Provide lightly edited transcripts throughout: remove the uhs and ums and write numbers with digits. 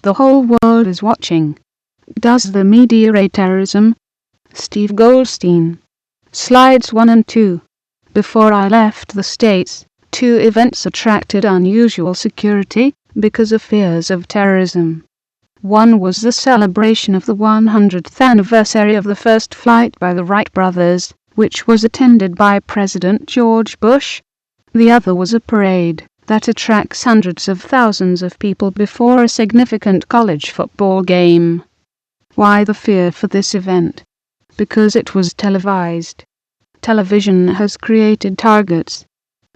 The whole world is watching. Does the media rate terrorism? Steve Goldstein. Slides 1 and 2. Before I left the States, 2 events attracted unusual security because of fears of terrorism. One was the celebration of the 100th anniversary of the first flight by the Wright brothers, which was attended by President George Bush. The other was a parade that attracts hundreds of thousands of people before a significant college football game. Why the fear for this event? Because it was televised. Television has created targets.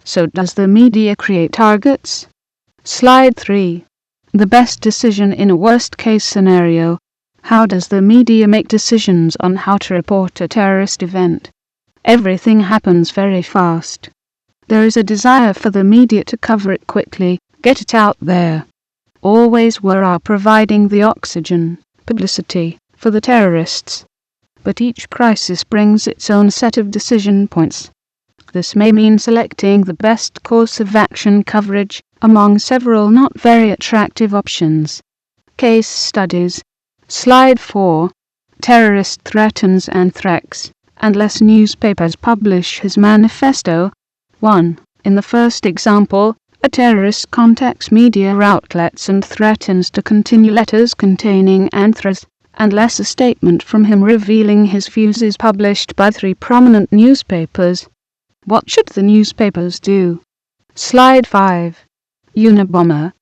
So does the media create targets? Slide 3. The best decision in a worst-case scenario. How does the media make decisions on how to report a terrorist event? Everything happens very fast. There is a desire for the media to cover it quickly, get it out there. Always are providing the oxygen, publicity, for the terrorists. But each crisis brings its own set of decision points. This may mean selecting the best course of action coverage among several not very attractive options. Case studies. Slide 4. Terrorist threatens anthrax, unless newspapers publish his manifesto. 1. In the first example, a terrorist contacts media outlets and threatens to continue letters containing anthrax, unless a statement from him revealing his views is published by 3 prominent newspapers. What should the newspapers do? Slide 5. Unabomber.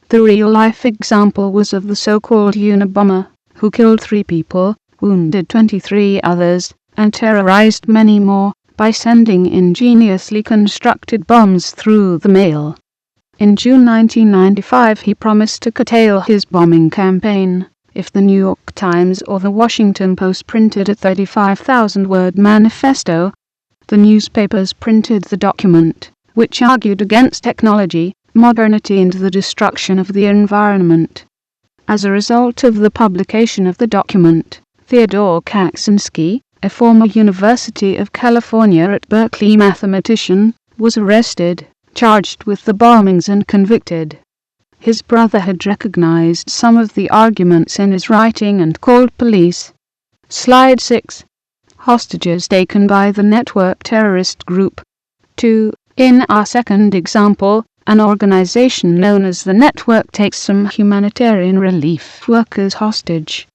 The real-life example was of the so-called Unabomber, who killed 3 people, wounded 23 others, and terrorized many more by sending ingeniously constructed bombs through the mail. In June 1995 he promised to curtail his bombing campaign if the New York Times or the Washington Post printed a 35,000-word manifesto. The newspapers printed the document, which argued against technology, modernity and the destruction of the environment. As a result of the publication of the document, Theodore Kaczynski, a former University of California at Berkeley mathematician, was arrested, charged with the bombings and convicted. His brother had recognized some of the arguments in his writing and called police. Slide 6. Hostages taken by the network terrorist group. 2. In our second example, an organization known as the Network takes some humanitarian relief workers hostage.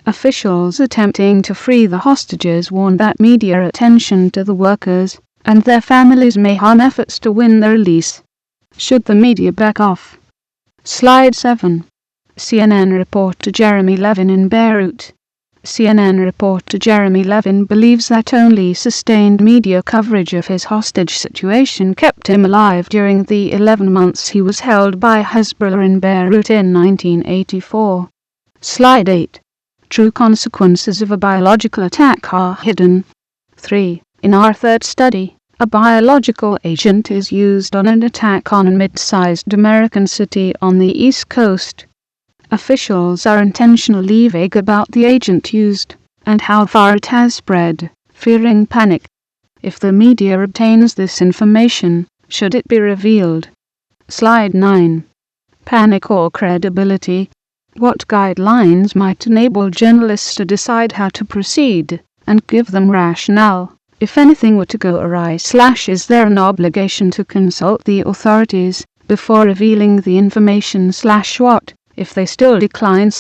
Officials attempting to free the hostages warn that media attention to the workers and their families may harm efforts to win their release. Should the media back off? Slide 7. CNN reporter Jeremy Levin in Beirut. CNN reporter Jeremy Levin believes that only sustained media coverage of his hostage situation kept him alive during the 11 months he was held by Hezbollah in Beirut in 1984. Slide 8. True consequences of a biological attack are hidden. 3. In our third study, a biological agent is used on an attack on a mid-sized American city on the East Coast. Officials are intentionally vague about the agent used and how far it has spread, fearing panic. If the media obtains this information, should it be revealed? Slide 9. Panic or credibility. What guidelines might enable journalists to decide how to proceed and give them rationale? If anything were to go awry, is there an obligation to consult the authorities before revealing the information? What? If they still decline,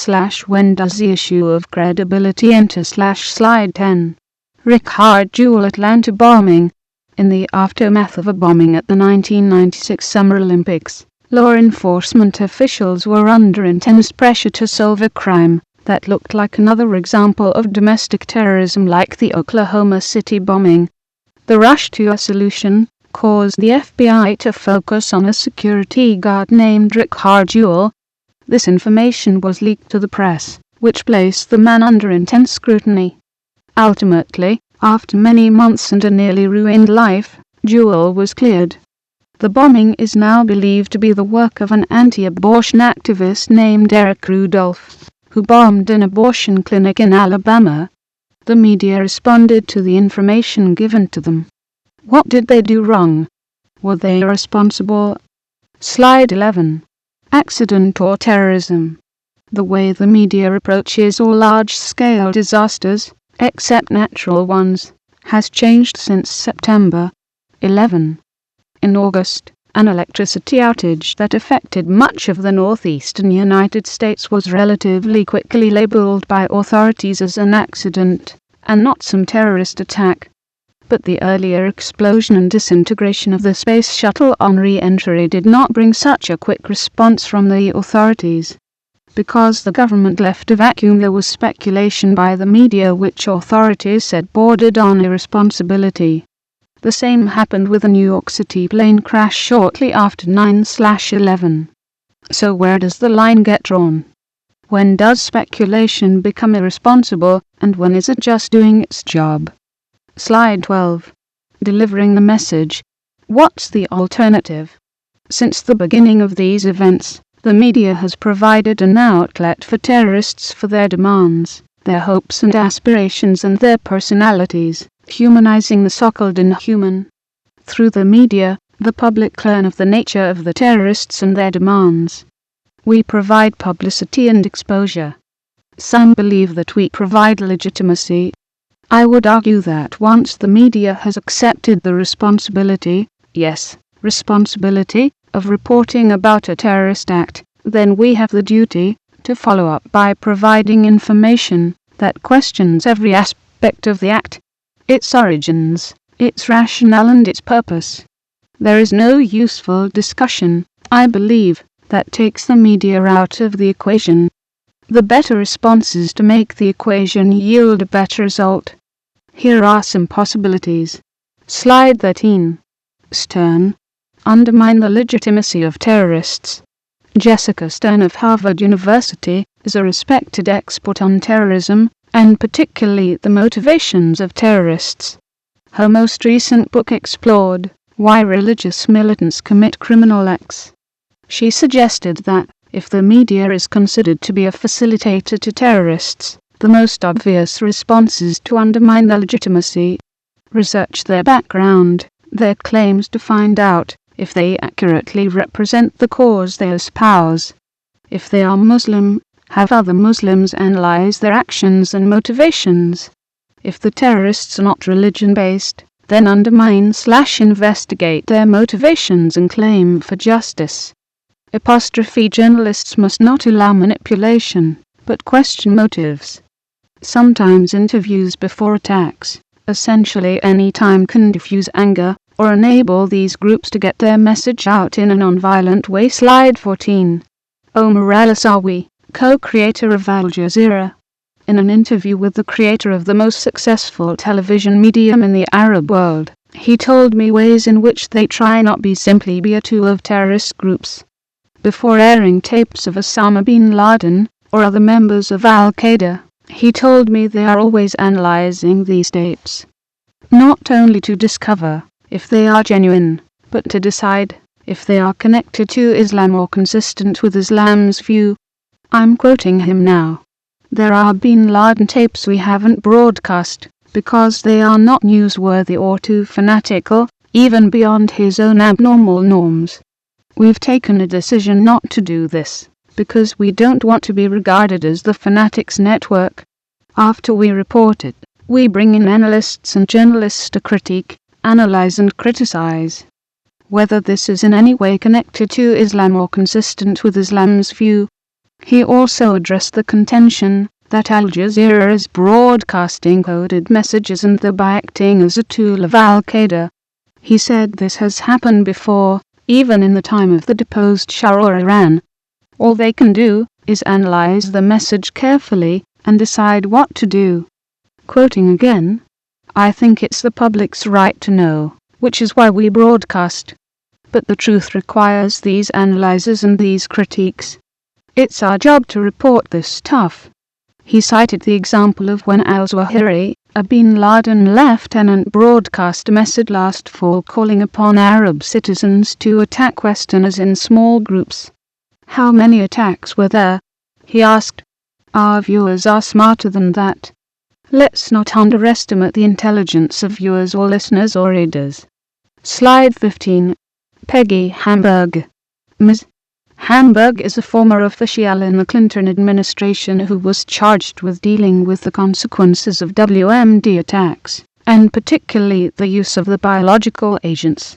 when does the issue of credibility enter? Slide 10. Richard Jewell Atlanta bombing. In the aftermath of a bombing at the 1996 Summer Olympics, law enforcement officials were under intense pressure to solve a crime that looked like another example of domestic terrorism like the Oklahoma City bombing. The rush to a solution caused the FBI to focus on a security guard named Richard Jewell. This information was leaked to the press, which placed the man under intense scrutiny. Ultimately, after many months and a nearly ruined life, Jewell was cleared. The bombing is now believed to be the work of an anti-abortion activist named Eric Rudolph, who bombed an abortion clinic in Alabama. The media responded to the information given to them. What did they do wrong? Were they responsible? Slide 11. Accident or terrorism. The way the media approaches all large-scale disasters, except natural ones, has changed since September 11. In August, an electricity outage that affected much of the northeastern United States was relatively quickly labeled by authorities as an accident, and not some terrorist attack. But the earlier explosion and disintegration of the space shuttle on re-entry did not bring such a quick response from the authorities. Because the government left a vacuum, there was speculation by the media which authorities said bordered on irresponsibility. The same happened with a New York City plane crash shortly after 9/11. So where does the line get drawn? When does speculation become irresponsible, and when is it just doing its job? Slide 12. Delivering the message. What's the alternative? Since the beginning of these events, the media has provided an outlet for terrorists for their demands, their hopes and aspirations and their personalities, humanizing the so-called inhuman. Through the media, the public learn of the nature of the terrorists and their demands. We provide publicity and exposure. Some believe that we provide legitimacy. I would argue that once the media has accepted the responsibility, yes, responsibility, of reporting about a terrorist act, then we have the duty to follow up by providing information that questions every aspect of the act, its origins, its rationale and its purpose. There is no useful discussion, I believe, that takes the media out of the equation. The better response is to make the equation yield a better result. Here are some possibilities. Slide 13. Stern. Undermine the legitimacy of terrorists. Jessica Stern of Harvard University is a respected expert on terrorism, and particularly the motivations of terrorists. Her most recent book explored why religious militants commit criminal acts. She suggested that, if the media is considered to be a facilitator to terrorists, the most obvious response is to undermine their legitimacy. Research their background, their claims to find out if they accurately represent the cause they espouse. If they are Muslim, have other Muslims analyze their actions and motivations. If the terrorists are not religion-based, then undermine/investigate their motivations and claim for justice. Journalists must not allow manipulation, but question motives. Sometimes interviews before attacks, essentially any time, can diffuse anger or enable these groups to get their message out in a non-violent way. Slide 14. Omar al-Asawi, co-creator of Al Jazeera. In an interview with the creator of the most successful television medium in the Arab world, he told me ways in which they try not simply be a tool of terrorist groups. Before airing tapes of Osama bin Laden or other members of Al-Qaeda, he told me they are always analyzing these tapes. Not only to discover if they are genuine, but to decide if they are connected to Islam or consistent with Islam's view. I'm quoting him now. There are bin Laden tapes we haven't broadcast, because they are not newsworthy or too fanatical, even beyond his own abnormal norms. We've taken a decision not to do this, because we don't want to be regarded as the fanatics network. After we report it, we bring in analysts and journalists to critique, analyze and criticize whether this is in any way connected to Islam or consistent with Islam's view. He also addressed the contention that Al Jazeera is broadcasting coded messages and thereby acting as a tool of Al-Qaeda. He said this has happened before, even in the time of the deposed Shah or Iran. All they can do is analyze the message carefully and decide what to do. Quoting again, I think it's the public's right to know, which is why we broadcast. But the truth requires these analyses and these critiques. It's our job to report this stuff. He cited the example of when al-Zawahiri, a bin Laden lieutenant, broadcast a message last fall calling upon Arab citizens to attack Westerners in small groups. How many attacks were there? He asked. Our viewers are smarter than that. Let's not underestimate the intelligence of viewers or listeners or readers. Slide 15. Peggy Hamburg. Ms. Hamburg is a former official in the Clinton administration who was charged with dealing with the consequences of WMD attacks, and particularly the use of the biological agents.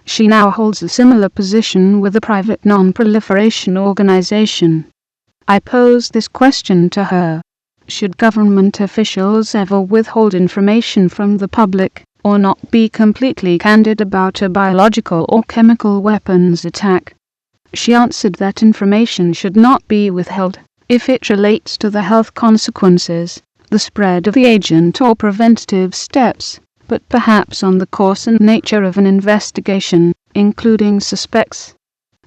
She now holds a similar position with a private non-proliferation organization. I posed this question to her. Should government officials ever withhold information from the public, or not be completely candid about a biological or chemical weapons attack? She answered that information should not be withheld if it relates to the health consequences, the spread of the agent or preventative steps, but perhaps on the course and nature of an investigation, including suspects.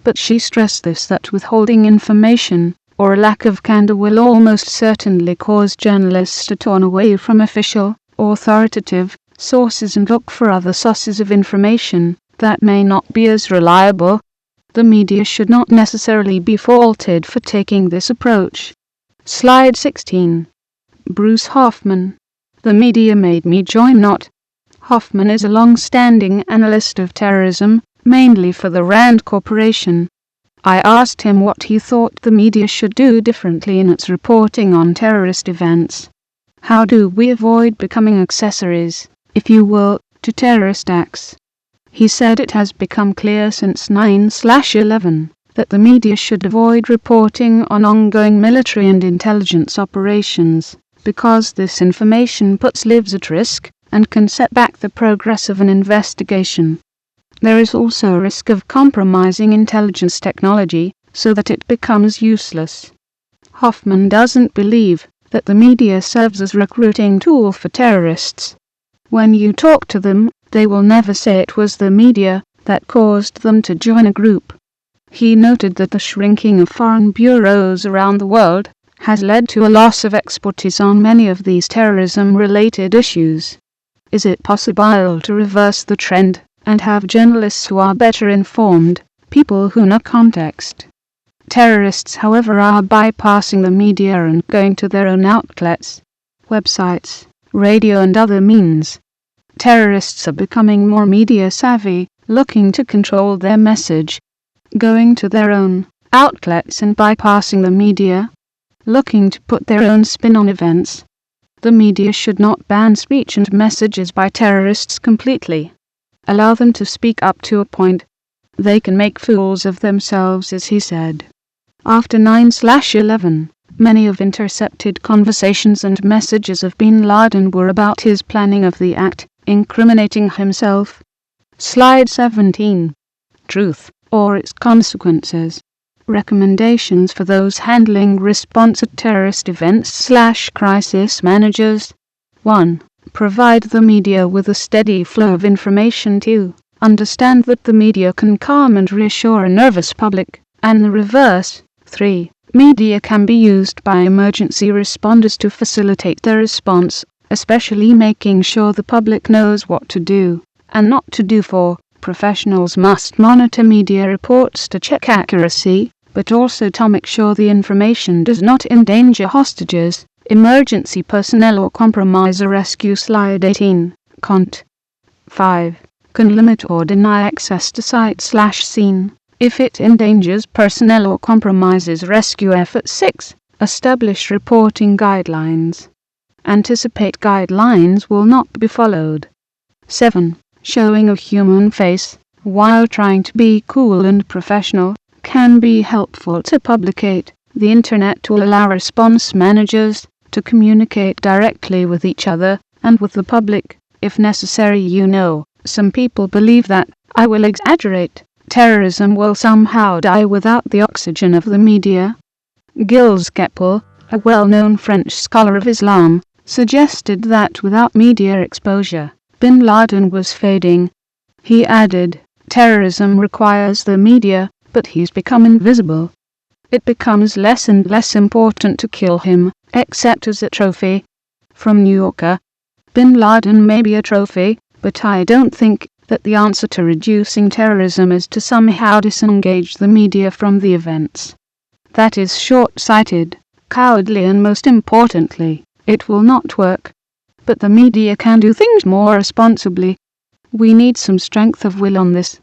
But she stressed this, that withholding information, or a lack of candor, will almost certainly cause journalists to turn away from official, authoritative sources and look for other sources of information that may not be as reliable. The media should not necessarily be faulted for taking this approach. Slide 16. Bruce Hoffman. The media made me join not. Hoffman is a long-standing analyst of terrorism, mainly for the Rand Corporation. I asked him what he thought the media should do differently in its reporting on terrorist events. How do we avoid becoming accessories, if you will, to terrorist acts? He said it has become clear since 9/11 that the media should avoid reporting on ongoing military and intelligence operations, because this information puts lives at risk and can set back the progress of an investigation. There is also a risk of compromising intelligence technology so that it becomes useless. Hoffman doesn't believe that the media serves as a recruiting tool for terrorists. When you talk to them, they will never say it was the media that caused them to join a group. He noted that the shrinking of foreign bureaus around the world has led to a loss of expertise on many of these terrorism-related issues. Is it possible to reverse the trend and have journalists who are better informed, people who know context? Terrorists, however, are bypassing the media and going to their own outlets, websites, radio and other means. Terrorists are becoming more media savvy, looking to control their message, going to their own outlets and bypassing the media, looking to put their own spin on events. The media should not ban speech and messages by terrorists completely. Allow them to speak up to a point. They can make fools of themselves, as he said. After 9/11, many of intercepted conversations and messages of bin Laden were about his planning of the act, incriminating himself. Slide 17. Truth, or its consequences. Recommendations for those handling response at terrorist events / crisis managers. 1. Provide the media with a steady flow of information. 2. Understand that the media can calm and reassure a nervous public, and the reverse. 3. Media can be used by emergency responders to facilitate their response, especially making sure the public knows what to do and not to do. 4. Professionals must monitor media reports to check accuracy, but also to make sure the information does not endanger hostages, emergency personnel or compromise a rescue. Slide 18. Cont. 5. Can limit or deny access to site / scene if it endangers personnel or compromises rescue efforts. 6. Establish reporting guidelines. Anticipate guidelines will not be followed. 7. Showing a human face, while trying to be cool and professional, can be helpful to publicate. The internet will allow response managers to communicate directly with each other and with the public, if necessary. Some people believe that, I will exaggerate, terrorism will somehow die without the oxygen of the media. Gilles Kepel, a well-known French scholar of Islam, suggested that without media exposure, bin Laden was fading. He added, terrorism requires the media, but he's become invisible. It becomes less and less important to kill him, except as a trophy. From New Yorker. Bin Laden may be a trophy, but I don't think that the answer to reducing terrorism is to somehow disengage the media from the events. That is short-sighted, cowardly, and most importantly, it will not work. But the media can do things more responsibly. We need some strength of will on this.